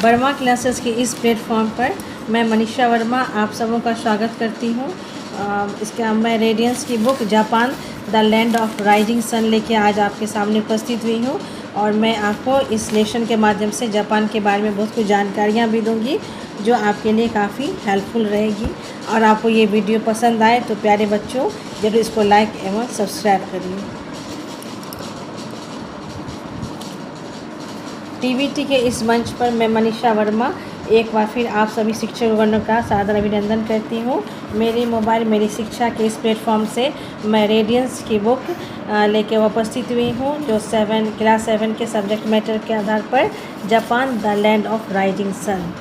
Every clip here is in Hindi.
वर्मा क्लासेस के इस प्लेटफॉर्म पर मैं मनीषा वर्मा आप सबों का स्वागत करती हूँ। मैं रेडियंस की book Japan the land of rising sun लेके आज आपके सामने उपस्थित हुई हूँ और मैं आपको इस लेसन के माध्यम से जापान के बारे में बहुत कुछ जानकारियाँ भी दूँगी जो आपके लिए काफ़ी हेल्पफुल रहेगी। और आपको ये वीडियो पसंद आए तो प्यारे बच्चों ज़रूर इसको लाइक एवं सब्सक्राइब करिए। टीवीटी के इस मंच पर मैं मनीषा वर्मा एक बार फिर आप सभी शिक्षकगणों का सादर अभिनंदन करती हूँ। मेरे मोबाइल मेरी शिक्षा के इस प्लेटफॉर्म से मैं रेडियंस की बुक लेके उपस्थित हुई हूँ जो क्लास 7 के सब्जेक्ट मैटर के आधार पर Japan the land of rising sun.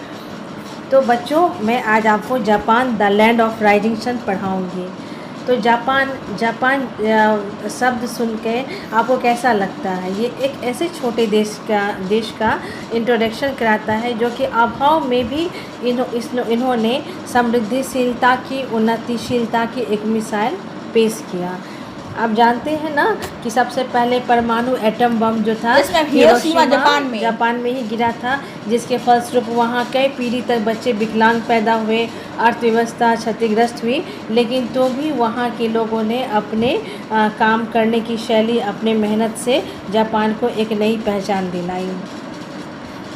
तो बच्चों मैं आज आपको Japan the land of rising sun पढ़ाऊँगी। तो जापान शब्द सुन के आपको कैसा लगता है? ये एक ऐसे छोटे देश का इंट्रोडक्शन कराता है जो कि अभाव में भी इन्होंने समृद्धिशीलता की उन्नतिशीलता की एक मिसाल पेश किया। आप जानते हैं ना कि सबसे पहले परमाणु एटम बम जो था हिरोशिमा जापान में ही गिरा था, जिसके फलस्वरूप वहाँ कई पीढ़ी तक बच्चे विकलांग पैदा हुए, अर्थव्यवस्था क्षतिग्रस्त हुई, लेकिन तो भी वहाँ के लोगों ने अपने काम करने की शैली, अपने मेहनत से जापान को एक नई पहचान दिलाई।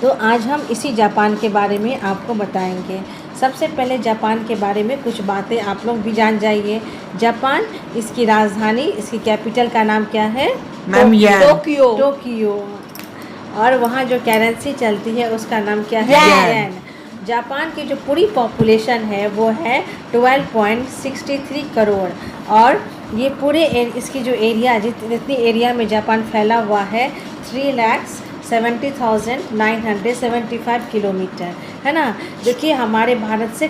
तो आज हम इसी जापान के बारे में आपको बताएंगे। सबसे पहले जापान के बारे में कुछ बातें आप लोग भी जान जाइए। जापान, इसकी राजधानी, इसकी कैपिटल का नाम क्या है? टोक्यो। और वहाँ जो करेंसी चलती है उसका नाम क्या है? येन। जापान की जो पूरी पॉपुलेशन है वो है 12.63 करोड़ और ये पूरे इसकी जो एरिया जितनी एरिया में जापान फैला हुआ है 3,70,975 किलोमीटर है ना, जो कि हमारे भारत से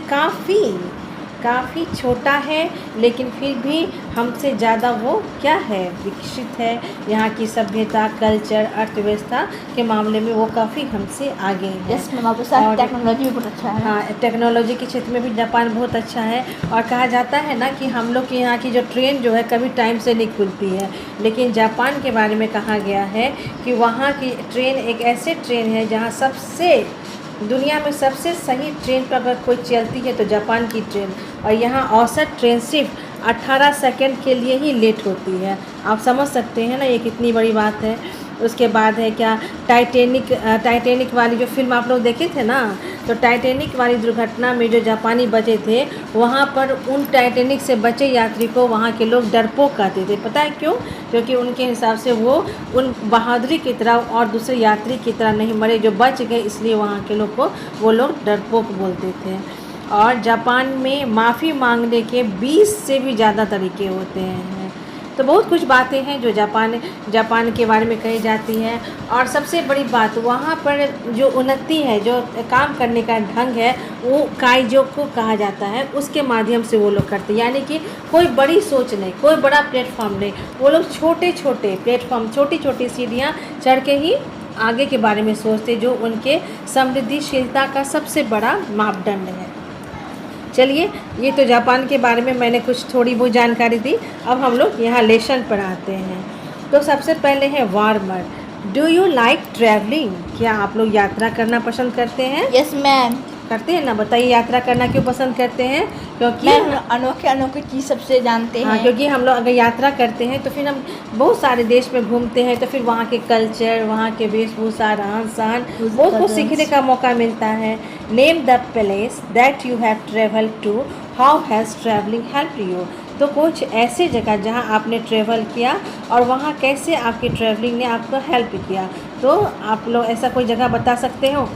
काफ़ी छोटा है, लेकिन फिर भी हमसे ज़्यादा वो क्या है, विकसित है। यहाँ की सभ्यता, कल्चर, अर्थव्यवस्था के मामले में वो काफ़ी हमसे आगे है। और टेक्नोलॉजी भी बहुत अच्छा है। हाँ, टेक्नोलॉजी के क्षेत्र में भी जापान बहुत अच्छा है। और कहा जाता है ना कि हम लोग के यहाँ की जो ट्रेन जो है कभी टाइम से नहीं खुलती है, लेकिन जापान के बारे में कहा गया है कि वहाँ की ट्रेन एक ऐसे ट्रेन है जहाँ दुनिया में सबसे सही ट्रेन पर अगर कोई चलती है तो जापान की ट्रेन, और यहाँ औसत ट्रेन सिर्फ 18 सेकंड के लिए ही लेट होती है। आप समझ सकते हैं ना ये कितनी बड़ी बात है। उसके बाद है क्या, टाइटैनिक वाली जो फिल्म आप लोग देखे थे ना, तो टाइटैनिक वाली दुर्घटना में जो जापानी बचे थे वहाँ पर उन टाइटैनिक से बचे यात्री को वहाँ के लोग डरपोक कहते थे। पता है क्यों? क्योंकि उनके हिसाब से वो उन बहादुरी की तरह और दूसरे यात्री की तरह नहीं मरे जो बच गए, इसलिए वहाँ के लोग को वो लोग डरपोक बोलते थे। और जापान में माफ़ी मांगने के 20 से भी ज़्यादा तरीके होते हैं। तो बहुत कुछ बातें हैं जो जापान के बारे में कही जाती हैं। और सबसे बड़ी बात, वहाँ पर जो उन्नति है, जो काम करने का ढंग है, वो काइजो को कहा जाता है, उसके माध्यम से वो लोग करते हैं। यानी कि कोई बड़ी सोच नहीं, कोई बड़ा प्लेटफॉर्म नहीं, वो लोग छोटे छोटे प्लेटफॉर्म, छोटी छोटी सीढ़ियाँ चढ़ के ही आगे के बारे में सोचते, जो उनके समृद्धिशीलता का सबसे बड़ा मापदंड है। चलिए, ये तो जापान के बारे में मैंने कुछ थोड़ी बहुत जानकारी दी। अब हम लोग यहाँ लेसन पर आते हैं। तो सबसे पहले है warmer. Do you like travelling? क्या आप लोग यात्रा करना पसंद करते हैं? Yes ma'am. करते हैं ना? बताइए यात्रा करना क्यों पसंद करते हैं? क्योंकि अनोखे चीज़ सबसे जानते हैं। हाँ, क्योंकि हम लोग अगर यात्रा करते हैं तो फिर हम बहुत सारे देश में घूमते हैं, तो फिर वहाँ के कल्चर, वहाँ के वेशभूषा, रहन सहन, बहुत कुछ सीखने का मौका मिलता है। Name the place that you have travel to, how has travelling help you? तो कुछ ऐसे जगह जहाँ आपने ट्रेवल किया और वहाँ कैसे आपकी ट्रैवलिंग ने आपको हेल्प किया। तो आप लोग ऐसा कोई जगह बता सकते हो?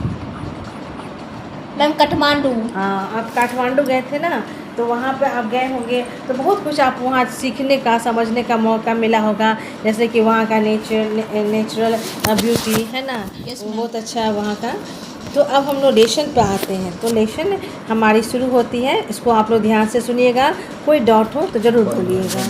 मैम काठमांडू। हाँ, आप काठमांडू गए थे ना, तो वहाँ पे आप गए होंगे तो बहुत कुछ आप वहाँ सीखने का, समझने का मौका मिला होगा। जैसे कि वहाँ का नेचुरल ब्यूटी है ना, वो बहुत अच्छा है वहाँ का। तो अब हम लोग लेसन पे आते हैं। तो लेसन हमारी शुरू होती है, इसको आप लोग ध्यान से सुनिएगा, कोई डाउट हो तो ज़रूर बोलिएगा।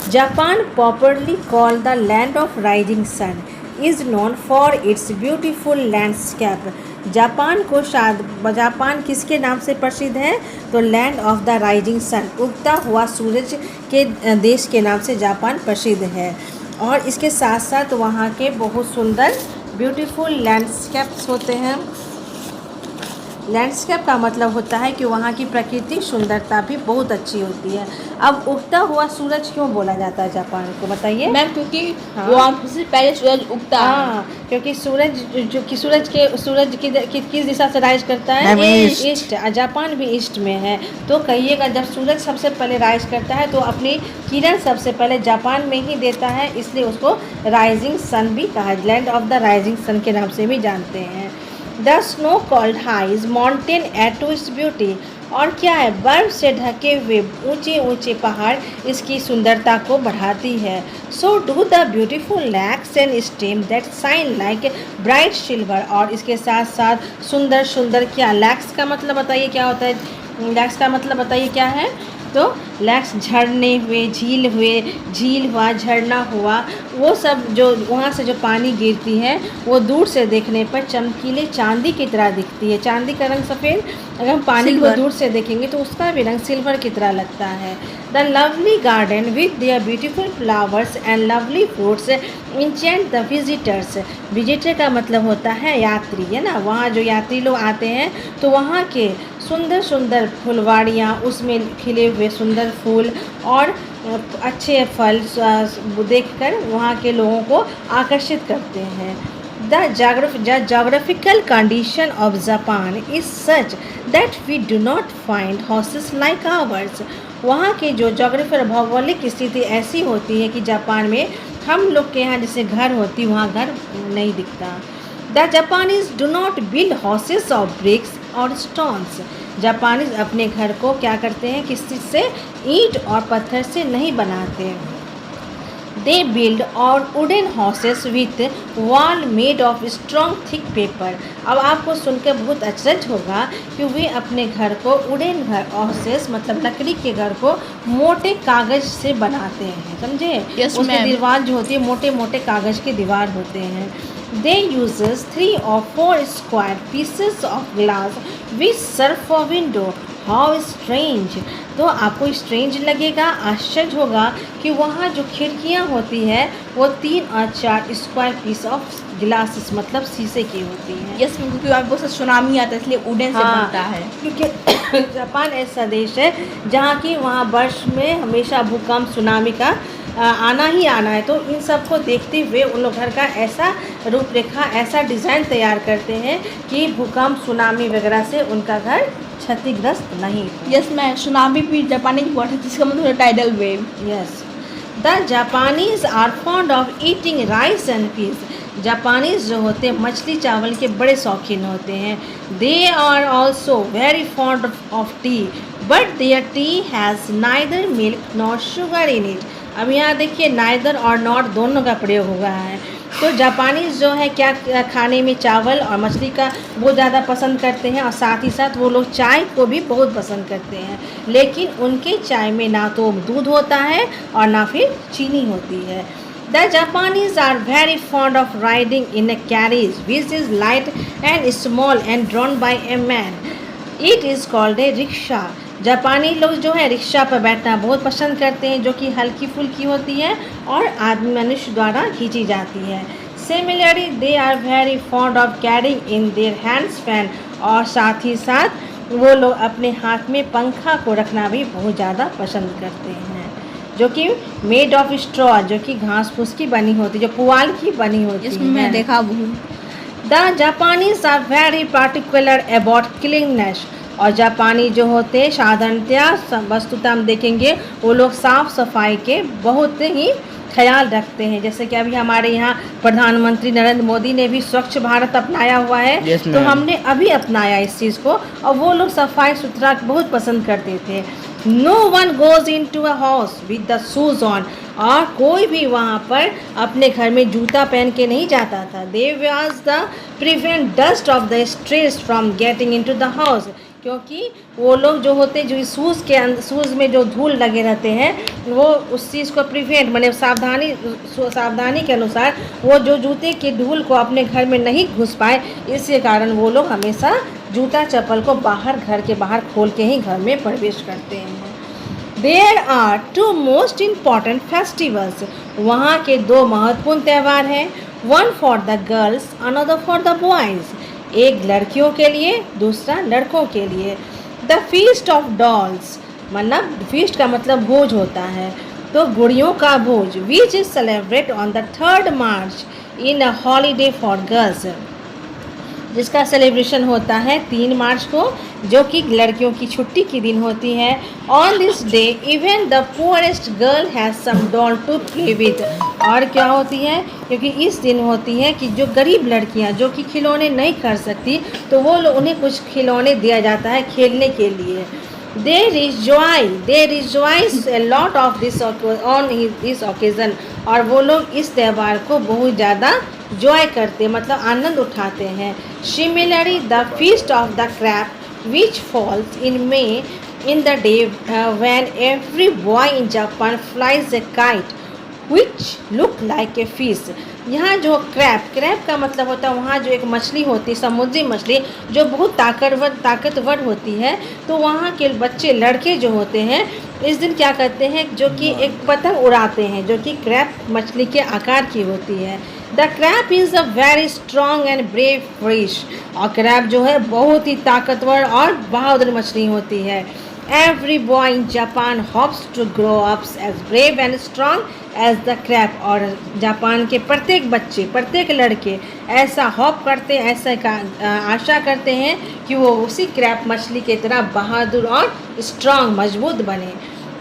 Japan popularly called the land of rising sun is known for its beautiful landscape. Japan किसके नाम से प्रसिद्ध है? तो land of the rising sun, उगता हुआ सूरज के देश के नाम से जापान प्रसिद्ध है। और इसके साथ साथ वहाँ के बहुत सुंदर ब्यूटीफुल लैंडस्केप्स होते हैं। लैंडस्केप का मतलब होता है कि वहाँ की प्राकृतिक सुंदरता भी बहुत अच्छी होती है। अब उगता हुआ सूरज क्यों बोला जाता है जापान को, बताइए। मैम क्योंकि हाँ। वहाँ से पहले सूरज उगता है। हाँ, क्योंकि सूरज किस दिशा से राइज करता है? Ma'am, east. जापान भी ईस्ट में है, तो कहिएगा जब सूरज सबसे पहले राइज करता है तो अपनी किरण सबसे पहले जापान में ही देता है, इसलिए उसको राइजिंग सन भी कहा, land of the rising sun के नाम से भी जानते हैं। The snow called highs mountain add to its beauty. और क्या है, बर्फ से ढके हुए ऊंचे ऊंचे पहाड़ इसकी सुंदरता को बढ़ाती है। So do the beautiful lakhs and stream that shine like bright silver. और इसके साथ साथ सुंदर सुंदर क्या, लैक्स का मतलब बताइए क्या होता है? लैक्स का मतलब बताइए क्या है? तो लैक्स झरने हुए, झील हुआ, झरना हुआ, वो सब जो वहाँ से जो पानी गिरती है वो दूर से देखने पर चमकीले चांदी की तरह दिखती है। चांदी का रंग सफ़ेद, अगर हम पानी को दूर से देखेंगे तो उसका भी रंग सिल्वर की तरह लगता है। The lovely garden with their beautiful flowers and lovely fruits enchant the visitors. Visitor का मतलब होता है यात्री, है ना। वहाँ जो यात्री लोग आते हैं तो वहाँ के सुंदर सुंदर फुलवाड़ियाँ, उसमें खिले हुए सुंदर फूल और अच्छे फल देखकर वहाँ के लोगों को आकर्षित करते हैं। The geographical condition of Japan is such that we do not find houses like ours. वहाँ के जो जोग्राफी भौगोलिक स्थिति ऐसी होती है कि जापान में हम लोग के यहाँ जैसे घर होती, वहाँ घर नहीं दिखता। The Japanese do not build houses of BRICS और स्टोन्स। जापानीज अपने घर को क्या करते हैं, किसी से ईंट और पत्थर से नहीं बनाते। दे बिल्ड और wooden houses with wall made of strong thick paper. अब आपको सुनकर बहुत अचरज होगा कि वे अपने घर को वुडन घर हाउसेस मतलब लकड़ी के घर को मोटे कागज से बनाते हैं, समझे। Yes, उसकी ma'am. दीवार जो होती है मोटे मोटे कागज की दीवार होते हैं। They uses 3 or 4 square pieces of glass which serve for window. How strange! तो आपको स्ट्रेंज लगेगा, आश्चर्य होगा कि वहाँ जो खिड़कियाँ होती है वो 3 और 4 स्क्वायर पीस ऑफ ग्लासेस मतलब शीशे की होती हैं। यस, क्योंकि वहाँ बहुत सा सुनामी आता है इसलिए वुडन से बनता है। क्योंकि जापान ऐसा देश है जहाँ की वहाँ वर्ष में हमेशा भूकंप सुनामी का आना ही आना है, तो इन सब को देखते हुए उन लोग घर का ऐसा रूपरेखा, ऐसा डिज़ाइन तैयार करते हैं कि भूकंप सुनामी वगैरह से उनका घर क्षतिग्रस्त नहीं हो। यस मैम, सुनामी भी जापानीज वर्ड है जिसका मतलब है tidal wave. Yes, the Japanese are fond of eating rice and peas. Japanese जो होते हैं मछली चावल के बड़े शौकीन होते हैं। They are also very fond of tea but their tea has neither milk not sugar in it. अब यहाँ देखिए नाइदर और नॉट दोनों का प्रयोग हुआ है। तो जापानीज जो है क्या खाने में चावल और मछली का बहुत ज़्यादा पसंद करते हैं और साथ ही साथ वो लोग चाय को भी बहुत पसंद करते हैं, लेकिन उनके चाय में ना तो दूध होता है और ना फिर चीनी होती है। The Japanese are very fond of riding in a carriage which is light and small and drawn by a man. It is called a rickshaw. जापानी लोग जो है रिक्शा पर बैठना बहुत पसंद करते हैं, जो कि हल्की फुल्की होती है और आदमी मनुष्य द्वारा खींची जाती है। Similarly they are very fond of carrying in their hands fan. और साथ ही साथ वो लोग अपने हाथ में पंखा को रखना भी बहुत ज़्यादा पसंद करते हैं, जो कि मेड ऑफ स्ट्रॉ, जो कि घास फूस की बनी होती है, जो पुआल की बनी होती है। इसमें मैं देखा हूँ। The Japanese are very particular about cleanness. और जापानी जो होते हैं साधारणतया वस्तुतः हम देखेंगे वो लोग साफ़ सफाई के बहुत ही ख्याल रखते हैं। जैसे कि अभी हमारे यहाँ प्रधानमंत्री नरेंद्र मोदी ने भी स्वच्छ भारत अपनाया हुआ है। Yes, तो हमने अभी अपनाया इस चीज़ को, और वो लोग सफाई सुथरा बहुत पसंद करते थे। No one goes into a house with the shoes on. और कोई भी वहाँ पर अपने घर में जूता पहन के नहीं जाता था। They was the prevent dust of the streets from getting into the house. क्योंकि वो लोग जो होते जो शूज़ में जो धूल लगे रहते हैं वो उस चीज़ को प्रिवेंट मतलब सावधानी के अनुसार वो जो जूते के धूल को अपने घर में नहीं घुस पाए, इसके कारण वो लोग हमेशा जूता चप्पल को बाहर घर के बाहर खोल के ही घर में प्रवेश करते हैं। There are 2 most important festivals. वहाँ के 2 महत्वपूर्ण त्यौहार हैं, one for the girls another for the boys. एक लड़कियों के लिए, दूसरा लड़कों के लिए। द फीस्ट ऑफ डॉल्स, मतलब फीस्ट का मतलब भोज होता है, तो गुड़ियों का भोज, which is celebrate on the 3rd March in a holiday for girls, जिसका सेलिब्रेशन होता है 3 मार्च को, जो कि लड़कियों की छुट्टी की दिन होती है। On this day even the poorest girl has some doll to play with, और क्या होती है, क्योंकि इस दिन होती है कि जो गरीब लड़कियां जो कि खिलौने नहीं कर सकती, तो वो उन्हें कुछ खिलौने दिया जाता है खेलने के लिए। They rejoice a lot of this on this occasion, और वो लोग इस त्यौहार को बहुत ज़्यादा जॉय करते, मतलब आनंद उठाते हैं। Similarly, the feast of the crab, which falls in May, in the day when every boy in Japan flies a kite, which look like a fish। यहाँ जो क्रैब का मतलब होता है, वहाँ जो एक मछली होती है, समुद्री मछली, जो बहुत ताकतवर होती है, तो वहाँ के बच्चे लड़के जो होते हैं इस दिन क्या करते हैं, जो कि एक पतंग उड़ाते हैं, जो कि क्रैब मछली के आकार की होती है। The crab is a very strong and brave fish, और क्रैब जो है बहुत ही ताकतवर और बहादुर मछली होती है। Every boy in Japan hopes to grow up as brave and strong as the crab, और जापान के प्रत्येक बच्चे, प्रत्येक लड़के ऐसा हॉप करते हैं, ऐसा आशा करते हैं कि वो उसी क्रैब मछली की तरह बहादुर और स्ट्रांग, मजबूत बने।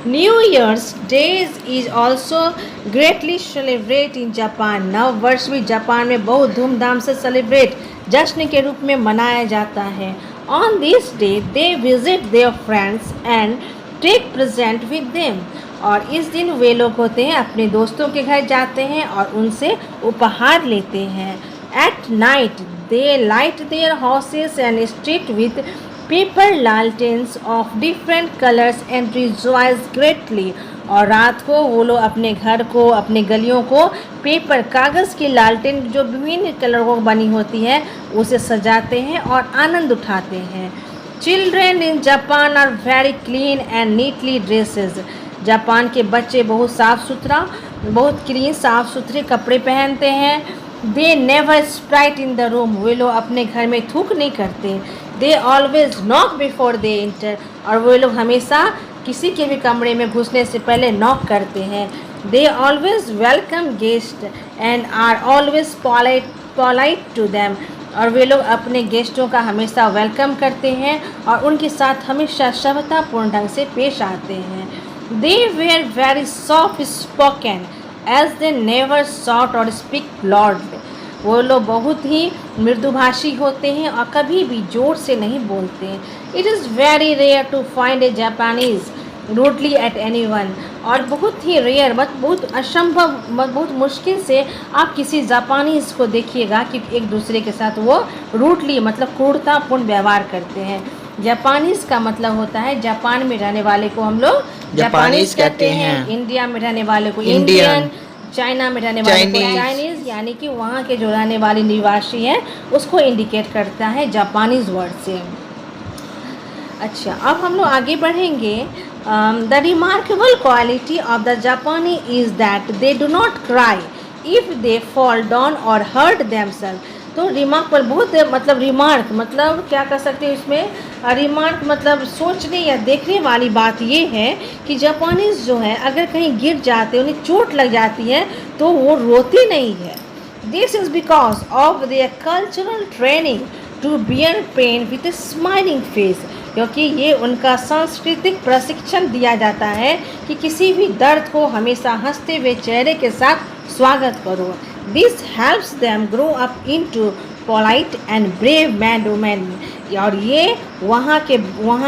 New years days is also greatly celebrate in Japan, नव वर्ष भी जापान में बहुत धूमधाम से सेलिब्रेट, जश्न के रूप में मनाया जाता है। On this day they visit their friends and take present with them, और इस दिन वे लोग होते हैं अपने दोस्तों के घर जाते हैं और उनसे उपहार लेते हैं। At night they light their houses and street with paper lanterns of different colors and rejoice greatly, और रात को वो लोग अपने घर को, अपने गलियों को पेपर, कागज़ की लालटेन जो विभिन्न कलरों की बनी होती है, उसे सजाते हैं और आनंद उठाते हैं। Children in Japan are very clean and neatly dresses, जापान के बच्चे बहुत साफ़ सुथरा, बहुत क्लीन, साफ़ सुथरे कपड़े पहनते हैं। They never sprite in the room, वे लोग अपने घर में थूक नहीं करते। They always knock before they enter, और वे लोग हमेशा किसी के भी कमरे में घुसने से पहले नॉक करते हैं। They always welcome guest and are always polite to them, और वे लोग अपने गेस्टों का हमेशा वेलकम करते हैं और उनके साथ हमेशा सभ्यतापूर्ण ढंग से पेश आते हैं। They were very soft spoken as they never shout और स्पीक लाउडली, वो लोग बहुत ही मृदुभाषी होते हैं और कभी भी जोर से नहीं बोलते। It is very rare to find a Japanese rudely at anyone, और बहुत ही रेयर, बहुत असंभव, बहुत मुश्किल से आप किसी जापानीज़ को देखिएगा कि एक दूसरे के साथ वो रूडली, मतलब क्रूरतापूर्ण व्यवहार करते हैं। जापानीज़ का मतलब होता है, जापान में रहने वाले को हम लोग जापानीज़ कहते हैं, इंडिया में रहने वाले को इंडियन, चाइना में रहने वाले को चाइनीज़, यानी कि वहाँ के जो रहने वाले निवासी हैं उसको इंडिकेट करता है जापानीज़ वर्ड से। अच्छा, अब हम लोग आगे बढ़ेंगे। The remarkable quality of the Japanese is that they do not cry if they fall down और हर्ट देमसेल्फ। तो रिमार्क पर बहुत, मतलब रिमार्क मतलब क्या कर सकते हैं इसमें, रिमार्क मतलब सोचने या देखने वाली बात ये है कि जापानीज़ जो है अगर कहीं गिर जाते, उन्हें चोट लग जाती है, तो वो रोते नहीं है। This is because of their cultural training to bear pain with a smiling face, क्योंकि ये उनका सांस्कृतिक प्रशिक्षण दिया जाता है कि किसी भी दर्द को हमेशा हंसते हुए चेहरे के साथ स्वागत करो। This helps them grow up into polite and brave man women, और ये वहाँ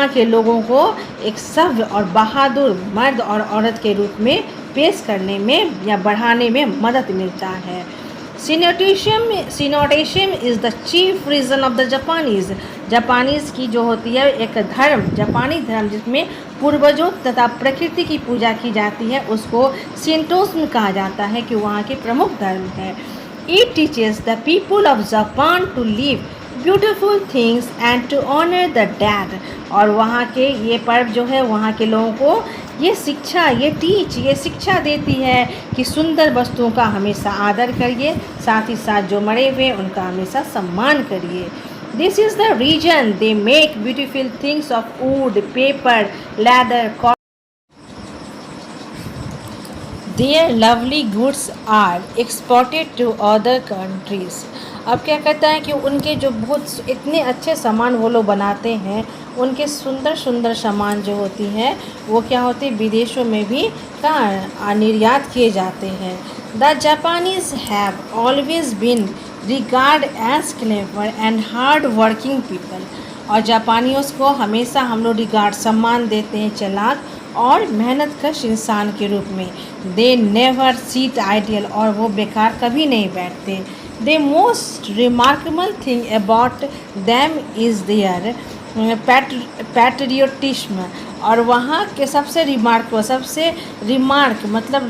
के लोगों को एक सभ्य और बहादुर मर्द और औरत के रूप में पेश करने में या बढ़ाने में मदद मिलता है। Shintoism is the chief reason of the Japanese, Japanese की जो होती है एक धर्म, जापानी धर्म जिसमें पूर्वजों तथा प्रकृति की पूजा की जाती है, उसको शिंटोइज्म कहा जाता है कि वहाँ के प्रमुख धर्म है। It teaches the people of Japan to live beautiful things and to honour the dead, और वहाँ के ये पर्व जो है वहाँ के लोगों को ये शिक्षा देती है कि सुंदर वस्तुओं का हमेशा आदर करिए, साथ ही साथ जो मरे हुए उनका हमेशा सम्मान करिए। This is the region they make beautiful things of wood, paper, leather, cotton. Their lovely goods are exported to other countries. अब क्या कहता है कि उनके जो बहुत इतने अच्छे सामान वो लोग बनाते हैं, उनके सुंदर सुंदर सामान जो होती हैं वो क्या होती है विदेशों में भी कहाँ निर्यात किए जाते हैं. The Japanese have always been regard as clever and hard working people. और जापानियों को हमेशा हम लोग रिगार्ड सम्मान देते हैं चालाक और मेहनतकश इंसान के रूप में. दे नेवर सीट आइडियल, और वो बेकार कभी नहीं बैठते. The most remarkable thing about them is their patriotism. और वहाँ के सबसे रिमार्क मतलब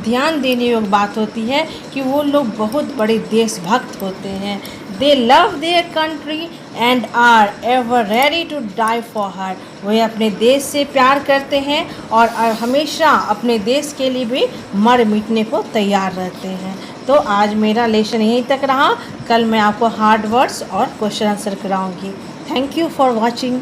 ध्यान देने योग्य बात होती है कि वो लोग बहुत बड़े देशभक्त होते हैं. They love their country and are ever ready to die for her. वह अपने देश से प्यार करते हैं और हमेशा अपने देश के लिए भी मर मिटने को तैयार रहते हैं. तो आज मेरा लेसन यहीं तक रहा. कल मैं आपको हार्ड वर्ड्स और क्वेश्चन आंसर कराऊंगी. Thank you for watching.